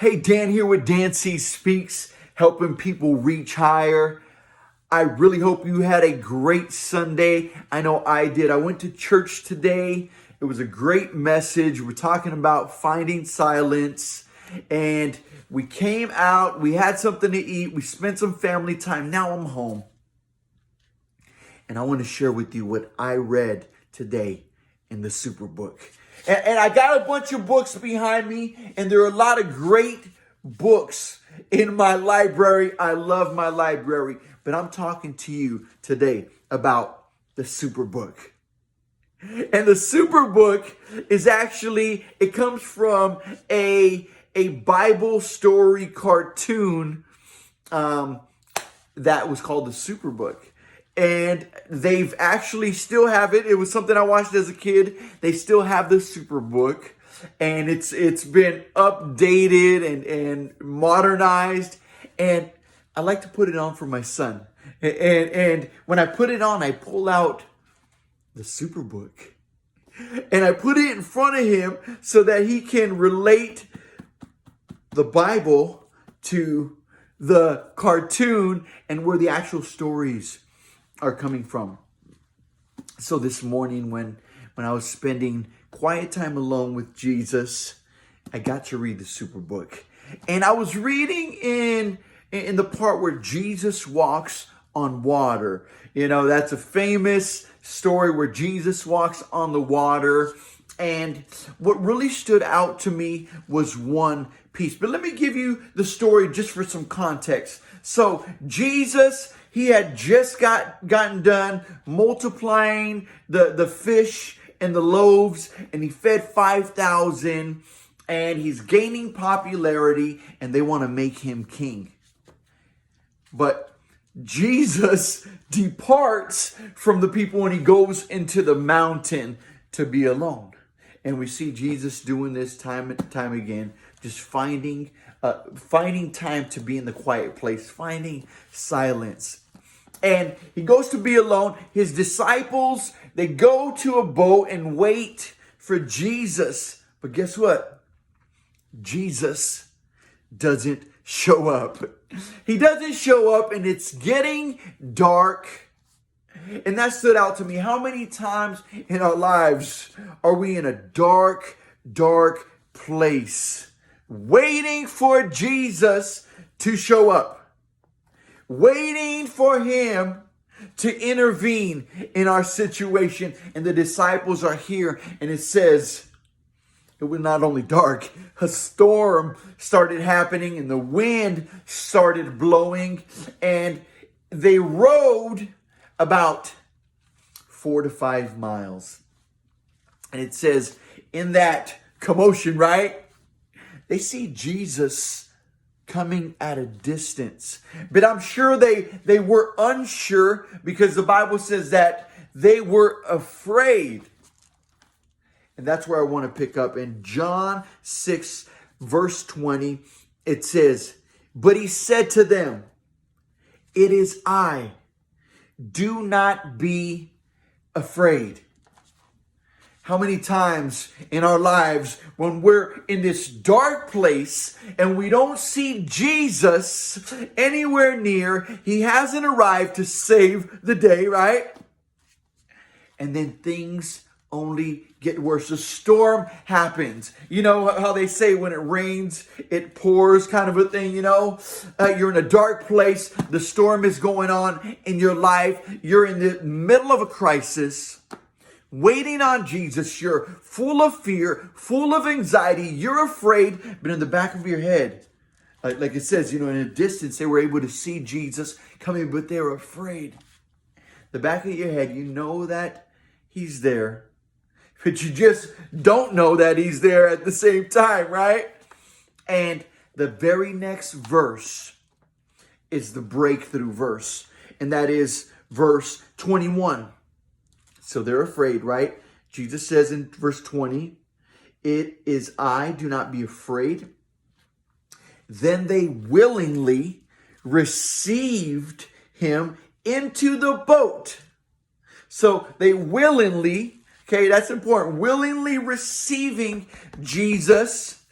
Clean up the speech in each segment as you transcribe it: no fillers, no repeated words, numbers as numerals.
Hey, Dan here with Dan C Speaks, helping people reach higher. I really hope you had a great Sunday. I know I did. I went to church today. It was a great message. We're talking about finding silence. And we came out, we had something to eat, we spent some family time. Now I'm home. And I want to share with you what I read today in the Superbook. And I got a bunch of books behind me, and there are a lot of great books in my library. I love my library, but I'm talking to you today about the Superbook. And the Superbook is actually, it comes from a Bible story cartoon that was called the Superbook. And they've actually still have it. It was something I watched as a kid. They still have the Superbook, and it's been updated and modernized. And I like to put it on for my son. And when I put it on, I pull out the Superbook, and I put it in front of him so that he can relate the Bible to the cartoon and where the actual stories are coming from. So this morning when I was spending quiet time alone with Jesus, I got to read the Superbook. And I was reading in the part where Jesus walks on water. You know, that's a famous story where Jesus walks on the water. And what really stood out to me was one piece. But let me give you the story just for some context. So Jesus, he had just gotten done multiplying the fish and the loaves, and he fed 5,000, and he's gaining popularity, and they want to make him king. But Jesus departs from the people and he goes into the mountain to be alone. And we see Jesus doing this time and time again, just finding time to be in the quiet place, finding silence. And he goes to be alone. His disciples, they go to a boat and wait for Jesus. But guess what? Jesus doesn't show up. He doesn't show up, and it's getting dark. And that stood out to me. How many times in our lives are we in a dark, dark place, waiting for Jesus to show up, waiting for him to intervene in our situation? And the disciples are here, and it says it was not only dark, a storm started happening, and the wind started blowing, and they rowed about 4 to 5 miles. And it says in that commotion, right? They see Jesus coming at a distance. But I'm sure they were unsure, because the Bible says that they were afraid. And that's where I want to pick up. In John 6, verse 20, it says, "But he said to them, 'It is I. Do not be afraid.'" How many times in our lives when we're in this dark place and we don't see Jesus anywhere near, he hasn't arrived to save the day, right? And then things only get worse. A storm happens. You know how they say when it rains, it pours, kind of a thing, you know? You're in a dark place. The storm is going on in your life. You're in the middle of a crisis, waiting on Jesus. You're full of fear, full of anxiety. You're afraid, but in the back of your head, like it says, you know, in a distance, they were able to see Jesus coming, but they were afraid. The back of your head, you know that he's there, but you just don't know that he's there at the same time, right? And the very next verse is the breakthrough verse, and that is verse 21. So they're afraid, right? Jesus says in verse 20, "It is I, do not be afraid." Then they willingly received him into the boat. So they willingly, okay, that's important, willingly receiving Jesus.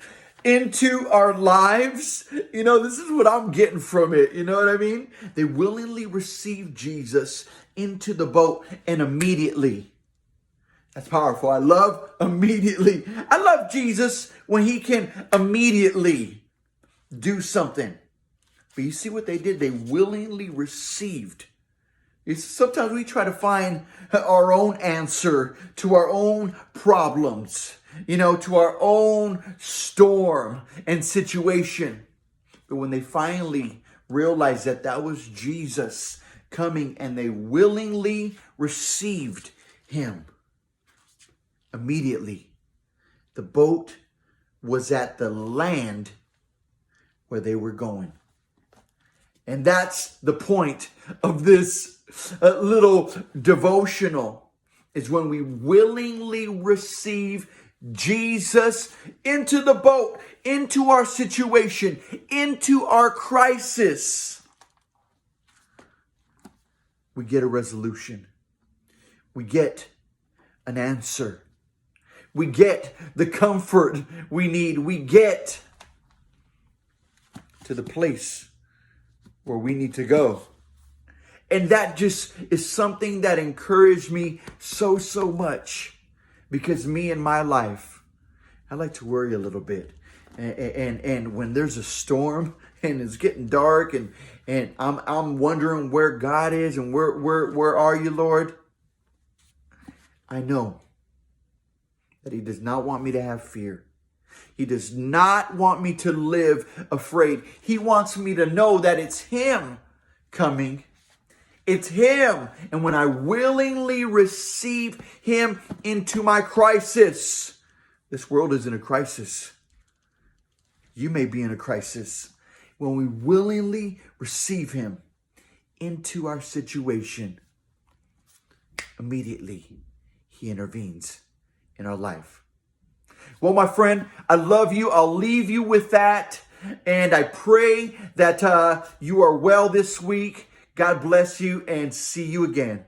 into our lives. This is what I'm getting from it. You know what I mean? They willingly received Jesus into the boat, and immediately. That's powerful. I love immediately. I love Jesus when he can immediately do something. But you see what they did? They willingly received. Sometimes we try to find our own answer to our own problems, to our own storm and situation. But when they finally realized that that was Jesus coming, and they willingly received him, immediately the boat was at the land where they were going. And that's the point of this little devotional, is when we willingly receive Jesus into the boat, into our situation, into our crisis, we get a resolution. We get an answer. We get the comfort we need. We get to the place where we need to go. And that just is something that encouraged me so much, because me in my life, I like to worry a little bit. And when there's a storm and it's getting dark and I'm wondering where God is and where are you, Lord? I know that he does not want me to have fear. He does not want me to live afraid. He wants me to know that it's him coming. It's him. And when I willingly receive him into my crisis, this world is in a crisis. You may be in a crisis. When we willingly receive him into our situation, immediately he intervenes in our life. Well, my friend, I love you. I'll leave you with that. And I pray that you are well this week. God bless you, and see you again.